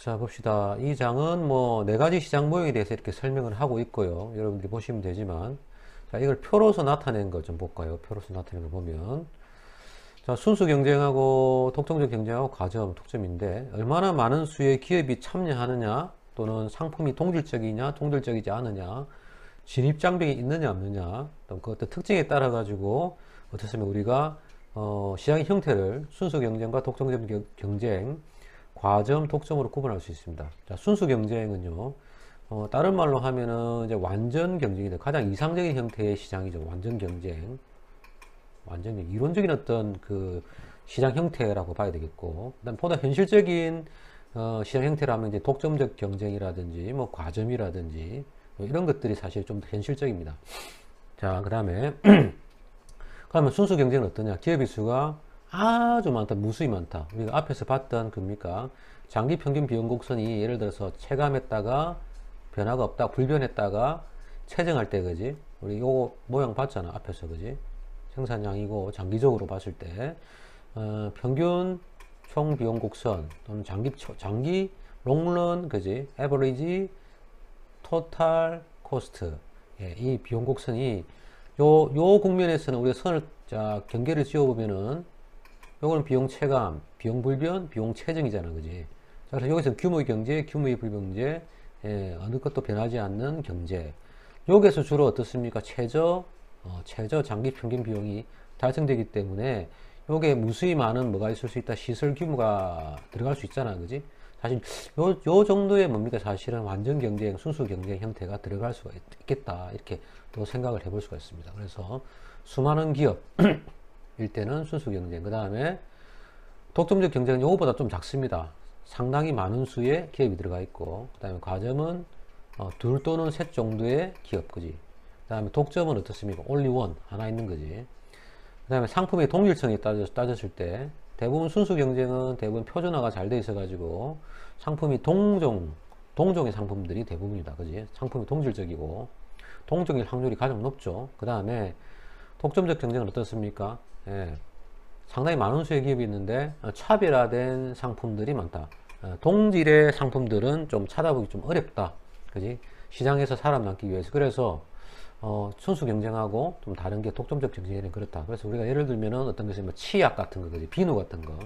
자, 봅시다. 이 장은 뭐, 네 가지 시장 모형에 대해서 이렇게 설명을 하고 있고요. 여러분들이 보시면 되지만. 자, 이걸 표로서 나타낸 거 좀 볼까요? 표로서 나타낸 거 보면. 자, 순수 경쟁하고 독점적 경쟁하고 가점, 독점인데, 얼마나 많은 수의 기업이 참여하느냐, 또는 상품이 동질적이냐, 동질적이지 않느냐, 진입장벽이 있느냐, 없느냐, 또 그 어떤 특징에 따라 가지고, 어떻습니까? 우리가, 시장의 형태를 순수 경쟁과 독점적 경쟁, 과점, 독점으로 구분할 수 있습니다. 자, 순수 경쟁은요, 다른 말로 하면은 이제 완전 경쟁이다. 가장 이상적인 형태의 시장이죠. 완전 경쟁. 완전 이론적인 어떤 그 시장 형태라고 봐야 되겠고, 그다음 보다 현실적인 시장 형태라면 이제 독점적 경쟁이라든지 뭐 과점이라든지 뭐 이런 것들이 사실 좀 더 현실적입니다. 자, 그다음에 그러면 순수 경쟁은 어떠냐? 기업의 수가 아주 많다, 무수히 많다. 우리가 앞에서 봤던 겁니까? 장기 평균 비용 곡선이 예를 들어서 체감했다가 변화가 없다, 불변했다가 체증할 때, 그지? 우리 요거 모양 봤잖아, 앞에서, 그지? 생산량이고 장기적으로 봤을 때 평균 총 비용 곡선 또는 장기 롱런, 그지? 에버리지 토탈 코스트. 예, 이 비용 곡선이 요 국면에서는 우리가 선을 경계를 지어 보면은 요거는 비용 체감, 비용 불변, 비용 체증이잖아, 그지? 자, 그래서 여기서 규모의 경제, 규모의 불경제, 예, 어느 것도 변하지 않는 경제. 여기에서 주로 어떻습니까? 최저 장기 평균 비용이 달성되기 때문에 요게 무수히 많은 뭐가 있을 수 있다. 시설 규모가 들어갈 수 있잖아, 그지? 사실 요 정도의 뭡니까? 사실은 완전 경쟁, 순수 경쟁 형태가 들어갈 수가 있겠다. 이렇게 또 생각을 해볼 수가 있습니다. 그래서 수많은 기업 일 때는 순수 경쟁. 그 다음에 독점적 경쟁은 요거보다 좀 작습니다. 상당히 많은 수의 기업이 들어가 있고, 그 다음에 과점은 둘 또는 셋 정도의 기업, 그지? 그 다음에 독점은 어떻습니까? only one, 하나 있는 거지. 그 다음에 상품의 동질성에 따졌을 때, 대부분 순수 경쟁은 대부분 표준화가 잘 돼 있어가지고, 상품이 동종의 상품들이 대부분이다, 그지? 상품이 동질적이고, 동종일 확률이 가장 높죠. 그 다음에 독점적 경쟁은 어떻습니까? 예, 상당히 많은 수의 기업이 있는데 차별화된 상품들이 많다. 동질의 상품들은 좀 찾아보기 좀 어렵다. 그지? 시장에서 살아남기 위해서. 그래서 순수 경쟁하고 좀 다른 게 독점적 경쟁에는 그렇다. 그래서 우리가 예를 들면은 어떤 것이 뭐 치약 같은 거, 그지? 비누 같은 거.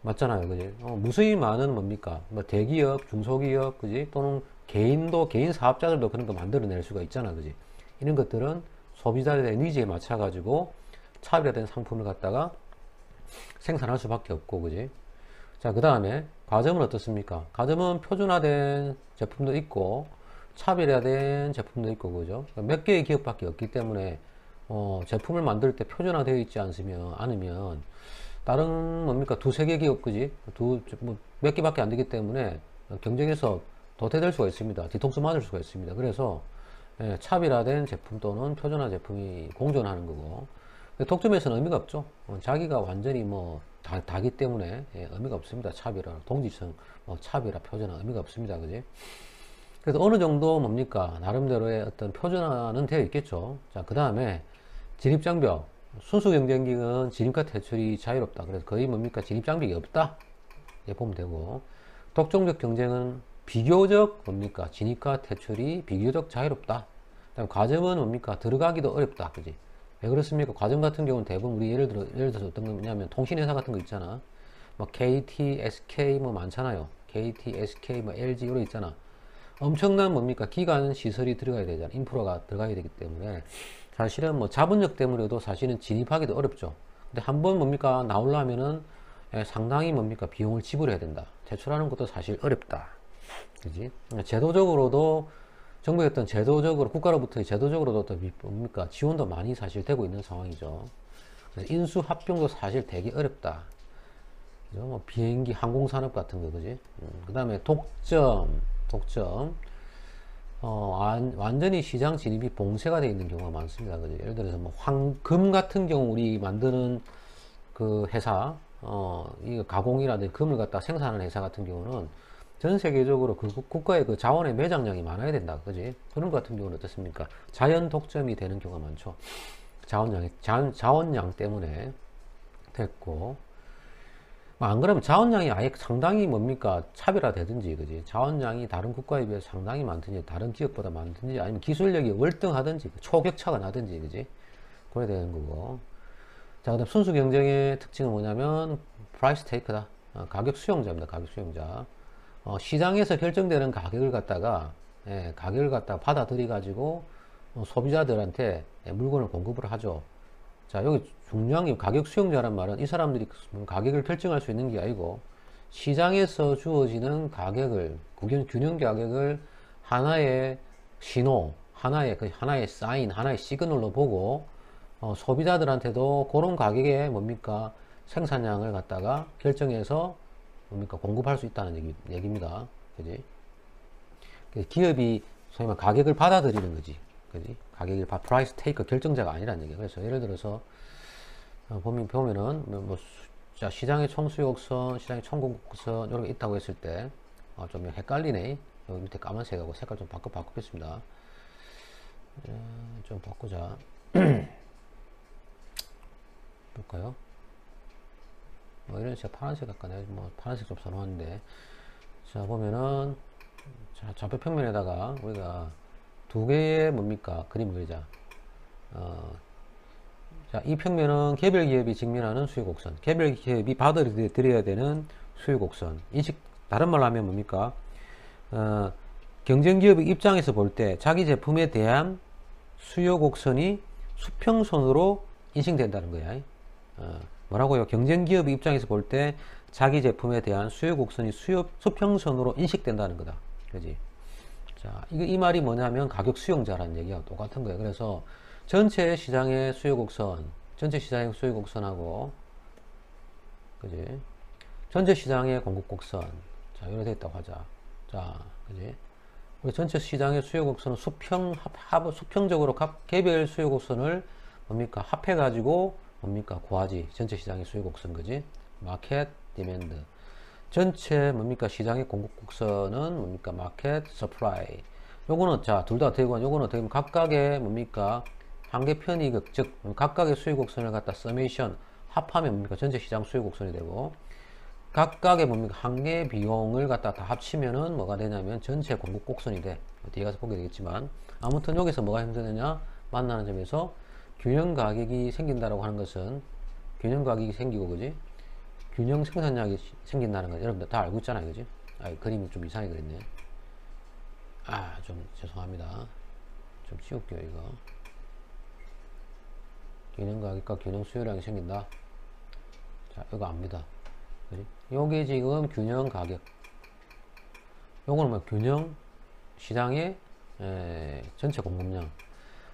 맞잖아요. 그지? 무수히 많은 뭡니까? 뭐 대기업, 중소기업, 그지? 또는 개인 사업자들도 그런 거 만들어낼 수가 있잖아. 그지? 이런 것들은 소비자들의 니즈에 맞춰가지고 차별화된 상품을 갖다가 생산할 수밖에 없고, 그지? 자, 그 다음에 과점은 어떻습니까? 과점은 표준화된 제품도 있고 차별화된 제품도 있고, 그죠? 몇 개의 기업밖에 없기 때문에 제품을 만들 때 표준화되어 있지 않으면 다른 뭡니까? 두세 개 기업, 그지? 몇 개밖에 안 되기 때문에 경쟁에서 도태될 수가 있습니다. 뒤통수 맞을 수가 있습니다. 그래서 차별화된 제품 또는 표준화 제품이 공존하는 거고, 독점에서는 의미가 없죠. 자기가 완전히 뭐 다기 때문에 의미가 없습니다. 차별화, 동질성, 차별화, 표준화 의미가 없습니다. 그지? 그래서 어느 정도 뭡니까? 나름대로의 어떤 표준화는 되어 있겠죠. 자, 그 다음에 진입장벽. 순수 경쟁기는 진입과 퇴출이 자유롭다. 그래서 거의 뭡니까? 진입장벽이 없다. 예, 보면 되고, 독점적 경쟁은 비교적 뭡니까? 진입과 퇴출이 비교적 자유롭다. 그다음 과점은 뭡니까? 들어가기도 어렵다. 그지? 왜 그렇습니까? 과점 같은 경우는 대부분 우리 예를 들어서 어떤 거냐면 통신회사 같은 거 있잖아. 뭐 KT, SK 뭐 많잖아요. KT, SK, 뭐 LG 이런 거 있잖아. 엄청난 뭡니까? 기간 시설이 들어가야 되잖아. 인프라가 들어가야 되기 때문에 사실은 뭐 자본력 때문에도 사실은 진입하기도 어렵죠. 근데 한번 뭡니까? 나오려면은 상당히 뭡니까? 비용을 지불해야 된다. 제출하는 것도 사실 어렵다. 그지? 제도적으로도 정부의 어떤 제도적으로 국가로부터 제도적으로도 어떤 뭡니까? 지원도 많이 사실 되고 있는 상황이죠. 그래서 인수 합병도 사실 되게 어렵다. 그죠? 뭐 비행기 항공산업 같은 거, 그지? 그 다음에 독점. 완전히 시장 진입이 봉쇄가 되어 있는 경우가 많습니다. 그죠? 예를 들어서 뭐 황금 같은 경우 우리 만드는 그 회사, 이 가공이라든지 금을 갖다 생산하는 회사 같은 경우는 전 세계적으로 그 국가의 그 자원의 매장량이 많아야 된다. 그지? 그런 것 같은 경우는 어떻습니까? 자연 독점이 되는 경우가 많죠. 자원량 때문에 됐고, 안 그러면 자원량이 아예 상당히 뭡니까? 차별화되든지, 그지? 자원량이 다른 국가에 비해서 상당히 많든지, 다른 기업보다 많든지, 아니면 기술력이 월등하든지, 초격차가 나든지, 그지? 그래야 되는 거고. 자, 그 다음 순수 경쟁의 특징은 뭐냐면, 프라이스 테이크다. 가격 수용자입니다. 가격 수용자. 시장에서 결정되는 가격을 갖다가, 가격을 갖다가 받아들여가지고, 소비자들한테 물건을 공급을 하죠. 자, 여기 중요한 게 가격 수용자란 말은 이 사람들이 가격을 결정할 수 있는 게 아니고 시장에서 주어지는 가격을, 균형 가격을 하나의 신호, 하나의 사인, 하나의 시그널로 보고 소비자들한테도 그런 가격에 뭡니까? 생산량을 갖다가 결정해서 뭡니까? 공급할 수 있다는 얘기입니다. 그지? 기업이 소위 말 가격을 받아들이는 거지. 그지? 가격을 프라이스 테이커 결정자가 아니라는 얘기예요. 그래서 예를 들어서 보면은 자, 시장의 총수요곡선, 시장의 총공급선 이런 게 있다고 했을 때 좀 헷갈리네. 여기 밑에 까만색하고 색깔 좀 바꾸겠습니다. 좀 바꾸자. 볼까요? 이런 색 파란색 아까 내가 파란색 좀 선호하는데, 자 보면은 자, 좌표 평면에다가 우리가 두 개의 뭡니까? 그림을 그리자. 자, 이 평면은 개별 기업이 직면하는 수요 곡선. 개별 기업이 받아들여야 되는 수요 곡선. 다른 말로 하면 뭡니까? 경쟁 기업의 입장에서 볼 때 자기 제품에 대한 수요 곡선이 수평선으로 인식된다는 거야. 뭐라고요? 경쟁 기업의 입장에서 볼 때 자기 제품에 대한 수요 곡선이 수평선으로 인식된다는 거다. 그지? 자, 이 말이 뭐냐면 가격 수용자라는 얘기하고 똑같은 거예요. 그래서 전체 시장의 수요 곡선, 전체 시장의 수요 곡선하고, 그지? 전체 시장의 공급 곡선. 자, 이렇게 됐다고 하자. 자, 그지? 우리 전체 시장의 수요 곡선은 수평적으로 각 개별 수요 곡선을 뭡니까? 합해가지고 뭡니까? 구하지. 전체 시장의 수요 곡선, 그지? 마켓, 디맨드. 전체 뭡니까? 시장의 공급 곡선은 뭡니까? 마켓, 서프라이. 요거는 자, 둘 다 되고, 요거는 어떻게 보면 각각의 뭡니까? 한계편이 즉 각각의 수요 곡선을 갖다 서메이션 합하면 뭡니까? 전체 시장 수요 곡선이 되고, 각각의 뭡니까? 한계 비용을 갖다 다 합치면은 뭐가 되냐면 전체 공급 곡선이 돼. 뒤에 가서 보게 되겠지만, 아무튼 여기서 뭐가 힘드느냐? 만나는 점에서 균형 가격이 생긴다라고 하는 것은 균형 가격이 생기고, 그지? 균형 생산량이 생긴다는 거 여러분들 다 알고 있잖아요, 그지? 그림이 좀 이상하게 그랬네. 좀 죄송합니다. 좀 지울게요, 이거. 균형 가격과 균형 수요량이 생긴다. 자, 이거 압니다. 그지? 요게 지금 균형 가격. 요거는 뭐 균형 시장의 전체 공급량.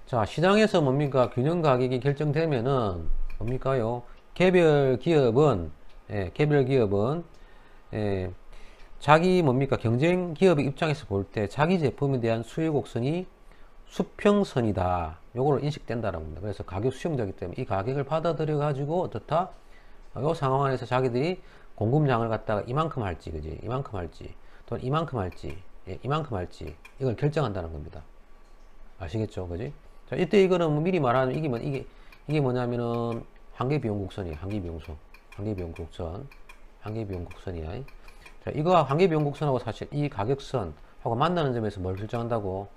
자, 시장에서 뭡니까? 균형 가격이 결정되면은 뭡니까요? 개별 기업은 자기 뭡니까? 경쟁 기업의 입장에서 볼 때 자기 제품에 대한 수요 곡선이 수평선이다. 요거를 인식된다라고 합니다. 그래서 가격 수용자이기 때문에 이 가격을 받아들여 가지고 어떻다? 요 상황 안에서 자기들이 공급량을 갖다가 이만큼 할지, 그지? 이만큼 할지, 또는 이만큼 할지, 이만큼 할지, 이걸 결정한다는 겁니다. 아시겠죠? 그지? 자, 이때 이거는 뭐 미리 말하는 이게 뭐냐면은 한계 비용 곡선이에요. 한계 비용선. 한계 비용 곡선. 한계 비용 곡선이야. 자, 이거 한계 비용 곡선하고 사실 이 가격선하고 만나는 점에서 뭘 결정한다고?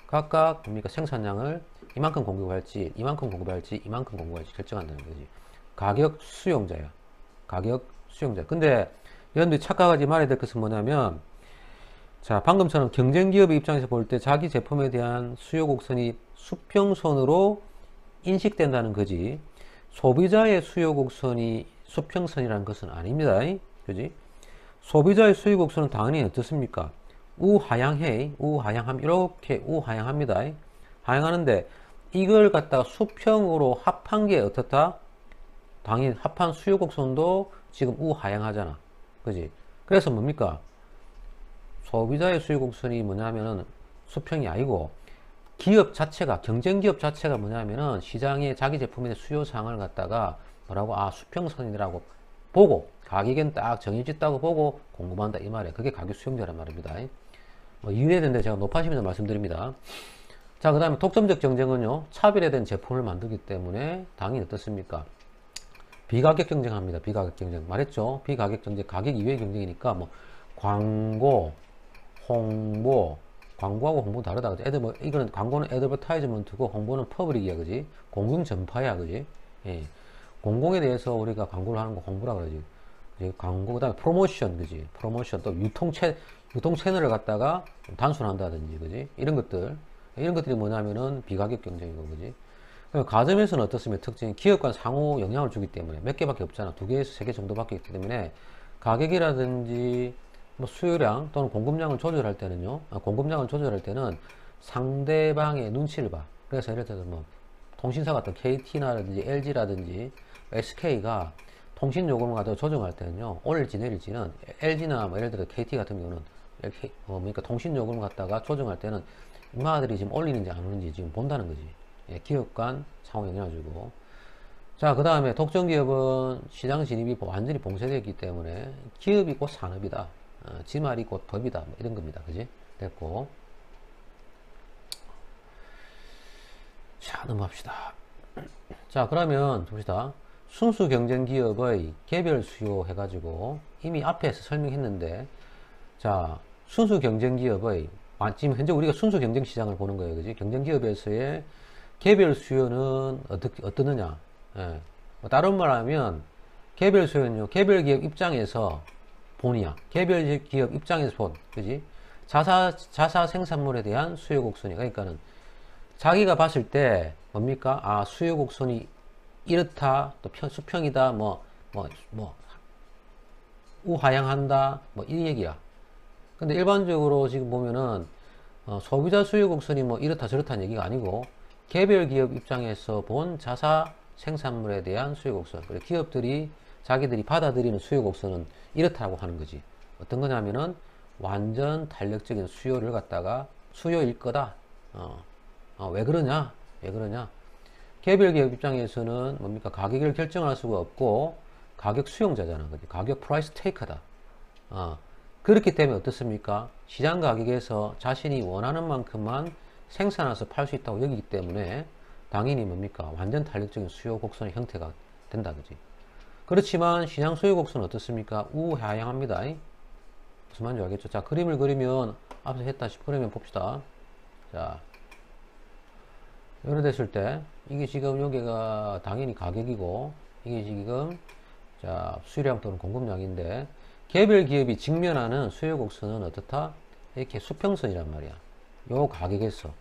각각 뭡니까? 생산량을 이만큼 공급할지, 이만큼 공급할지, 이만큼 공급할지 결정한다는 거지. 가격 수용자야. 가격 수용자. 근데 여러분들이 착각하지 말아야 될 것은 뭐냐면, 자, 방금처럼 경쟁 기업의 입장에서 볼 때 자기 제품에 대한 수요 곡선이 수평선으로 인식된다는 거지. 소비자의 수요 곡선이 수평선이라는 것은 아닙니다. 그지? 소비자의 수요 곡선은 당연히 어떻습니까? 이렇게 우하향합니다. 하향하는데 이걸 갖다가 수평으로 합한 게 어떻다? 당연히 합한 수요 곡선도 지금 우하향하잖아. 그지? 그래서 뭡니까? 소비자의 수요 곡선이 뭐냐면은 수평이 아니고 기업 자체가, 경쟁 기업 자체가 뭐냐면은 시장에 자기 제품의 수요상을 갖다가 뭐라고? 수평선이라고 보고 가격은 딱 정해졌다고 보고 공급한다 이 말이에요. 그게 가격 수용자란 말입니다. 이해되는데 제가 높아지면서 말씀드립니다. 자, 그 다음에 독점적 경쟁은요, 차별화된 제품을 만들기 때문에 당연히 어떻습니까? 비가격 경쟁합니다. 비가격 경쟁. 말했죠? 비가격 경쟁, 가격 이외의 경쟁이니까, 뭐, 광고, 홍보, 광고하고 홍보 다르다. 그지? 이거는 광고는 애드버타이즈먼트고, 홍보는 퍼블릭이야. 그지? 공공 전파야. 그지? 예. 공공에 대해서 우리가 광고를 하는 거 홍보라 그러지. 이제 광고, 그 다음에 프로모션. 그지? 프로모션. 또 유통 채널을 갖다가 단순한다든지. 그지? 이런 것들이 뭐냐면은 비가격 경쟁이고. 그지? 가점에서는 어떻습니까? 특징이 기업 간 상호 영향을 주기 때문에 몇 개밖에 없잖아. 2개에서 3개 정도밖에 있기 때문에 가격이라든지 뭐 수요량 또는 공급량을 조절할 때는요. 공급량을 조절할 때는 상대방의 눈치를 봐. 그래서 예를 들어서 뭐 통신사 같은 KT라든지 LG라든지 SK가 통신 요금을 갖다 조정할 때는요. 올릴지 내릴지는 LG나 뭐 예를 들어 KT 같은 경우는 그러니까 통신 요금을 갖다가 조정할 때는 인마들이 지금 올리는지 안 올리는지 지금 본다는 거지. 예, 기업 간 상호 영향을 주고. 자, 그 다음에 독점 기업은 시장 진입이 완전히 봉쇄되어 있기 때문에 기업이 곧 산업이다. 지 말이 곧 법이다. 뭐 이런 겁니다. 그지? 됐고. 자, 넘어갑시다. 자, 그러면 봅시다. 순수 경쟁 기업의 개별 수요 해가지고 이미 앞에서 설명했는데, 자, 순수 경쟁 기업의 지금 현재 우리가 순수 경쟁 시장을 보는 거예요. 그지? 경쟁 기업에서의 개별 수요는 어떠느냐? 예. 뭐 다른 말 하면, 개별 수요는요, 개별 기업 입장에서 본이야. 개별 기업 입장에서 본. 그지? 자사 생산물에 대한 수요 곡선이. 그러니까는, 자기가 봤을 때, 뭡니까? 아, 수요 곡선이 이렇다, 또 수평이다, 우하향한다, 뭐, 이 얘기야. 근데 일반적으로 지금 보면은, 소비자 수요 곡선이 뭐 이렇다 저렇다는 얘기가 아니고, 개별 기업 입장에서 본 자사 생산물에 대한 수요 곡선. 그리고 기업들이 자기들이 받아들이는 수요 곡선은 이렇다고 하는 거지. 어떤 거냐면은 완전 탄력적인 수요를 갖다가 수요일 거다. 왜 그러냐? 왜 그러냐? 개별 기업 입장에서는 뭡니까? 가격을 결정할 수가 없고 가격 수용자잖아. 그지? 가격 프라이스 테이커다. 그렇기 때문에 어떻습니까? 시장 가격에서 자신이 원하는 만큼만 생산해서 팔 수 있다고 여기기 때문에 당연히 뭡니까? 완전 탄력적인 수요 곡선의 형태가 된다. 그지? 그렇지만 시장 수요 곡선은 어떻습니까? 우하향합니다. 무슨 말인지 알겠죠? 자, 그림을 그리면 앞서 했다시피 그러면 봅시다. 자, 이렇게 됐을 때 이게 지금 여기가 당연히 가격이고 이게 지금 자 수요량 또는 공급량인데 개별 기업이 직면하는 수요 곡선은 어떻다? 이렇게 수평선이란 말이야. 요 가격에서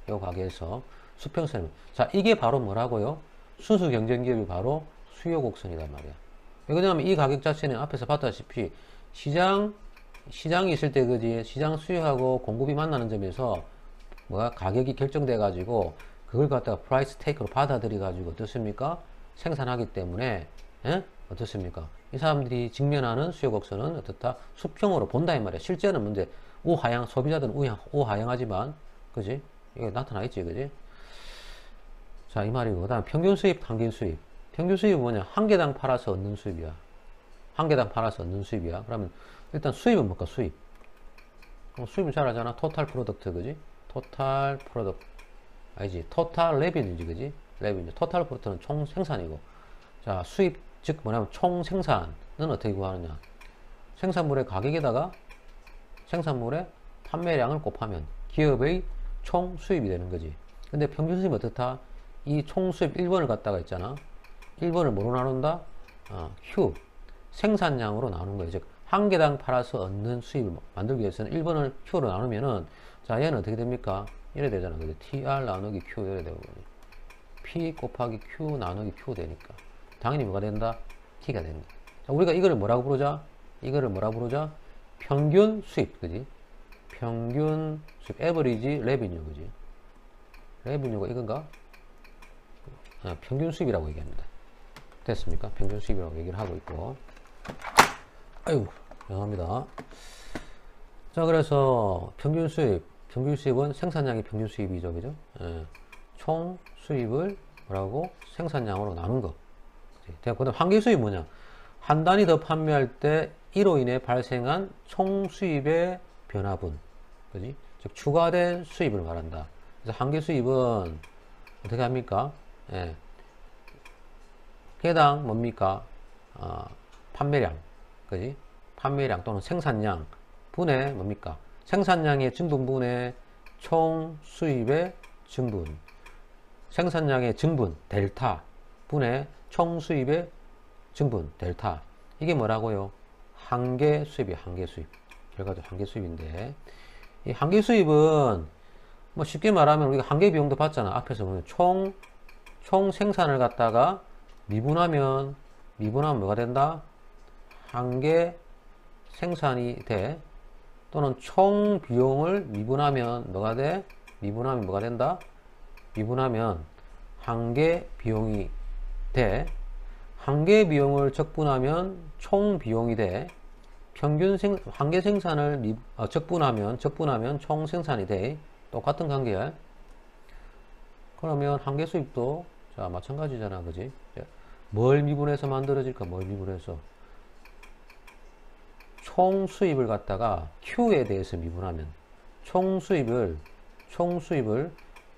요 가격에서 수평선. 자, 이게 바로 뭐라고요? 순수 경쟁 기업이 바로 수요 곡선이란 말이야. 왜냐하면 이 가격 자체는 앞에서 봤다시피 시장이 있을 때 그지 시장 수요하고 공급이 만나는 점에서 뭐가 가격이 결정돼 가지고 그걸 갖다가 프라이스 테이크로 받아들여 가지고 어떻습니까? 생산하기 때문에 어떻습니까? 이 사람들이 직면하는 수요 곡선은 어떻다? 수평으로 본다 이 말이야. 실제는 문제 우하향 소비자들은 우하향하지만 그지? 이게 나타나 있지 그지? 자, 이 말이고 그다음 평균 수입, 평균 수입. 평균 수입은 뭐냐? 한 개당 팔아서 얻는 수입이야. 한 개당 팔아서 얻는 수입이야. 그러면 일단 수입은 뭘까? 수입. 수입은 잘 알잖아. 토탈 프로덕트 그지? 토탈 프로덕트 알지? 토탈 레비뉴지 그지? 레비뉴. 토탈 프로덕트는 총 생산이고. 자, 수입 즉 뭐냐면 총 생산은 어떻게 구하느냐? 생산물의 가격에다가 생산물의 판매량을 곱하면 기업의 총 수입이 되는 거지. 근데 평균 수입은 어떻다? 이 총 수입 1번을 갖다가 있잖아. 1번을 뭐로 나눈다? Q. 생산량으로 나누는 거예요. 즉, 한 개당 팔아서 얻는 수입을 만들기 위해서는 1번을 Q로 나누면은, 자, 얘는 어떻게 됩니까? 이래 되잖아. 그죠? TR 나누기 Q 이래 되고, P 곱하기 Q 나누기 Q 되니까. 당연히 뭐가 된다? T가 된다. 자, 우리가 이거를 뭐라고 부르자? 평균 수입, 그지? 평균 수입, 에버리지 레비뉴, 그지? 레비뉴가 이건가? 평균 수입이라고 얘기합니다. 됐습니까? 평균 수입이라고 얘기를 하고 있고. 아유, 죄송합니다. 자, 그래서 평균 수입은 생산량이 평균 수입이죠, 그죠? 총 수입을 뭐라고? 생산량으로 나눈 거. 그 다음 한계 수입 뭐냐? 한 단위 더 판매할 때 이로 인해 발생한 총 수입의 변화분. 그지? 즉, 추가된 수입을 말한다. 그래서 한계 수입은 어떻게 합니까? 개당 뭡니까? 판매량, 그지? 판매량 또는 생산량 분의 뭡니까? 생산량의 증분분의 총 수입의 증분, 생산량의 증분 델타 분의 총 수입의 증분 델타. 이게 뭐라고요? 한계 수입이에요. 한계 수입. 결과적으로 한계 수입인데, 이 한계 수입은 뭐 쉽게 말하면 우리가 한계 비용도 받잖아. 앞에서 보면 총 생산을 갖다가 미분하면 뭐가 된다? 한계 생산이 돼. 또는 총 비용을 미분하면 뭐가 돼? 미분하면 뭐가 된다? 미분하면 한계 비용이 돼. 한계 비용을 적분하면 총 비용이 돼. 한계 생산을 적분하면 총 생산이 돼. 똑같은 관계야. 그러면 한계 수입도 자 마찬가지잖아, 그지? 뭘 미분해서 만들어질까? 뭘 미분해서? 총 수입을 갖다가 Q에 대해서 미분하면, 총 수입을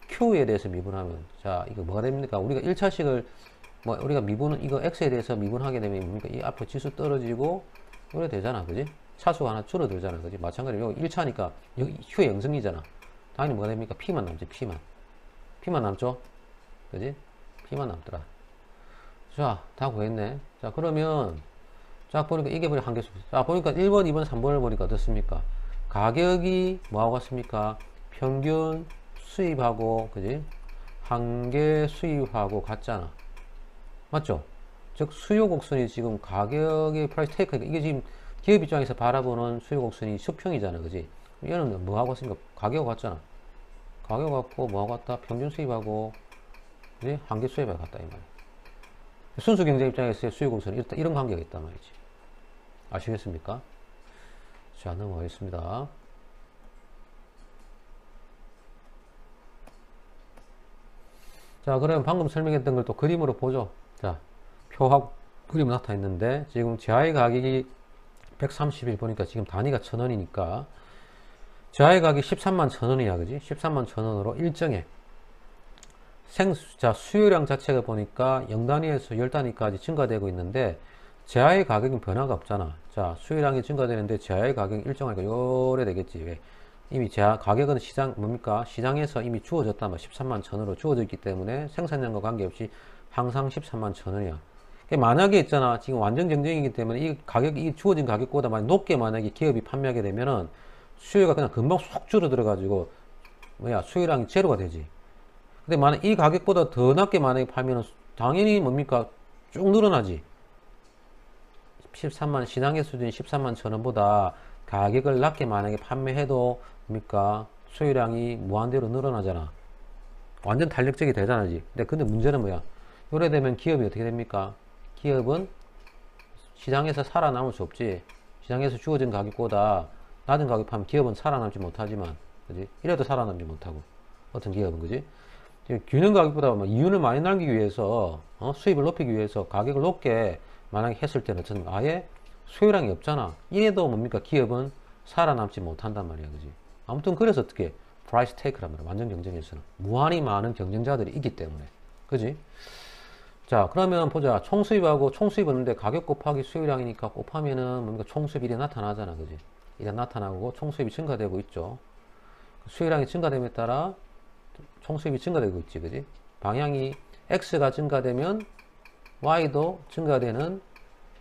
Q에 대해서 미분하면, 자 이거 뭐가 됩니까? 우리가 1차식을 우리가 이거 X에 대해서 미분하게 되면 뭡니까? 이 앞에 지수 떨어지고 이래 되잖아, 그지? 차수가 하나 줄어들잖아, 그지? 마찬가지로 여기 1차니까 여기 Q의 영승이잖아. 당연히 뭐가 됩니까? P만 남지, P만 남죠? 그지? P만 남더라. 자, 다 구했네. 자, 그러면 자, 보니까 이게 뭐냐, 한계 수입. 자, 보니까 1번, 2번, 3번을 보니까 어떻습니까? 가격이 뭐하고 같습니까? 평균 수입하고, 그지? 한계 수입하고 같잖아. 맞죠? 즉, 수요 곡선이 지금 가격의 프라이스 테이크, 이게 지금 기업 입장에서 바라보는 수요 곡선이 수평이잖아, 그지? 얘는 뭐하고 같습니까? 가격 같잖아. 가격 같고, 뭐하고 같다? 평균 수입하고, 그지? 한계 수입하고 같다, 이 말이야. 순수 경제 입장에서의 수요 곡선이 이런 관계가 있단 말이지. 아시겠습니까? 자, 넘어가겠습니다. 자, 그러면 방금 설명했던 걸 또 그림으로 보죠. 자, 표하고 그림 나타 있는데, 지금 지하의 가격이 130일 보니까 지금 단위가 1000원이니까, 지하의 가격이 13만 1000원이야, 그지? 13만 1000원으로 일정해. 자, 수요량 자체가 보니까 0단위에서 10단위까지 증가되고 있는데, 제하의 가격은 변화가 없잖아. 자, 수요량이 증가되는데 제하의 가격이 일정하니까 요래 되겠지. 왜? 이미 제하 가격은 시장에서 이미 주어졌단 말이야. 13만 1000원으로 주어져 있기 때문에 생산량과 관계없이 항상 13만 1000원이야. 만약에 있잖아. 지금 완전 경쟁이기 때문에 이 주어진 가격보다 높게 만약에 기업이 판매하게 되면은 수요가 그냥 금방 쏙 줄어들어가지고 수요량이 제로가 되지. 근데 만약 이 가격보다 더 낮게 만약에 팔면은 당연히 쭉 늘어나지. 13만, 시장의 수준이 13만 1000원보다 가격을 낮게 만약에 판매해도 수요량이 무한대로 늘어나잖아. 완전 탄력적이 되잖아. 근데 문제는 뭐야? 요래 되면 기업이 어떻게 됩니까? 기업은 시장에서 살아남을 수 없지. 시장에서 주어진 가격보다 낮은 가격 파면 기업은 살아남지 못하지만, 그지? 이래도 살아남지 못하고. 어떤 기업은, 그지? 균형 가격보다 이윤을 많이 남기기 위해서, 수입을 높이기 위해서 가격을 높게 만약에 했을 때는 아예 수요량이 없잖아. 이래도 기업은 살아남지 못한단 말이야, 그지? 아무튼 그래서 어떻게 프라이스 테이크란 말이야. 완전 경쟁에서는 무한히 많은 경쟁자들이 있기 때문에, 그지? 자, 그러면 보자. 총수입하고 총수입 있는데 가격 곱하기 수요량이니까 곱하면은 총수입 이래 나타나잖아, 그지? 이래 나타나고 총수입이 증가되고 있죠. 수요량이 증가됨에 따라 총수입이 증가되고 있지, 그지? 방향이 X가 증가되면 Y도 증가되는,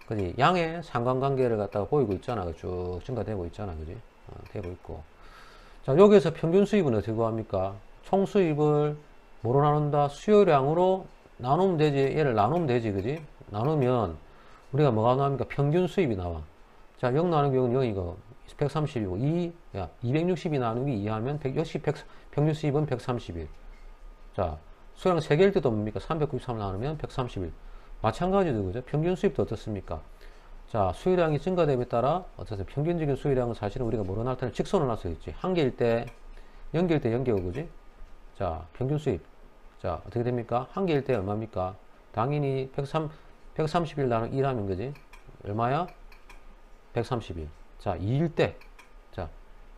그지? 양의 상관관계를 갖다가 보이고 있잖아. 쭉 증가되고 있잖아. 그지? 되고 있고. 자, 여기에서 평균 수입은 어떻게 구합니까? 총 수입을 뭐로 나눈다? 수요량으로 나누면 되지. 얘를 나누면 되지. 그지? 나누면 우리가 뭐가 나옵니까? 평균 수입이 나와. 자, 0 나누기 0은 0이고, 130이고, 260이 나누기 2 하면, 역시 평균 수입은 131. 자, 수요량 3개일 때도 뭡니까? 393 나누면 131. 마찬가지죠, 그죠? 평균 수입도 어떻습니까? 자, 수요량이 증가됨에 따라 어떻습니까? 평균적인 수요량은 사실은 우리가 뭐로 나타내? 직선으로 나타낼 수 있지. 한 개일 때, 0개일 때 0개고, 그지? 자, 평균 수입. 자, 어떻게 됩니까? 한 개일 때 얼마입니까? 당연히 131 나누기 1 하면, 그지? 얼마야? 131. 자, 2일 때. 자,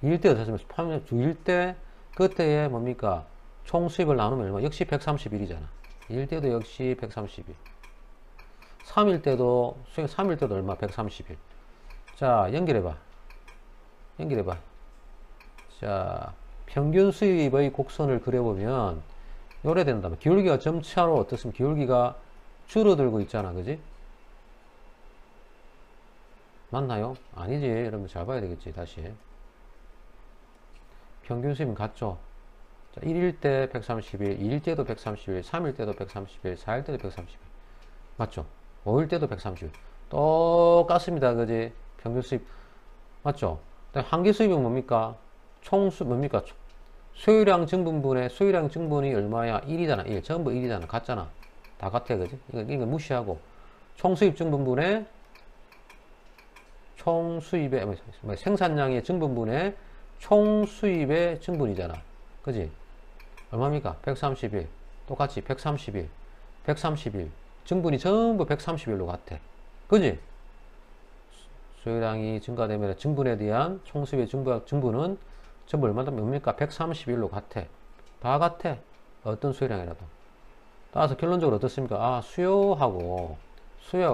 2일 때 어떻습니까? 판매 주일 때, 그때에 뭡니까? 총 수입을 나누면 얼마? 역시 131이잖아. 2일 때도 역시 131. 3일 때도, 수익 3일 때도 얼마? 130일. 자, 연결해봐. 연결해봐. 자, 평균 수입의 곡선을 그려보면, 요래 된다면, 기울기가 점차로 어떻습니까? 기울기가 줄어들고 있잖아. 그지? 맞나요? 아니지. 여러분 잘 봐야 되겠지. 다시. 평균 수입은 같죠? 자, 1일 때 130일, 2일 때도 130일, 3일 때도 130일, 4일 때도 130일. 맞죠? 5일 때도 130일. 똑같습니다. 그지? 평균 수입. 맞죠? 한계 수입은 뭡니까? 뭡니까? 수요량 증분분의 수요량 증분이 얼마야? 1이잖아. 1. 전부 1이잖아. 같잖아. 다 같아. 그지? 이거 무시하고. 총 수입 증분분의 총 수입의 생산량의 증분분의 총 수입의 증분이잖아. 그지? 얼마입니까? 131. 똑같이 131. 131. 증분이 전부 131로 같아. 그지? 수요량이 증가되면 증분에 대한 총 수입의 증분은 전부 얼마다 뭡니까? 131로 같아. 다 같아. 어떤 수요량이라도. 따라서 결론적으로 어떻습니까? 아, 수요하고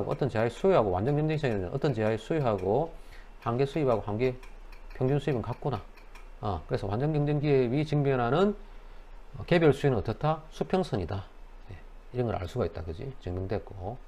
어떤 제한의 수요하고 완전 경쟁시장에는 어떤 제한의 수요하고 한계 수입하고 한계 평균 수입은 같구나. 그래서 완전 경쟁 기업이 증명하는 개별 수요는 어떻다? 수평선이다. 이런 걸 알 수가 있다. 그지? 증명됐고.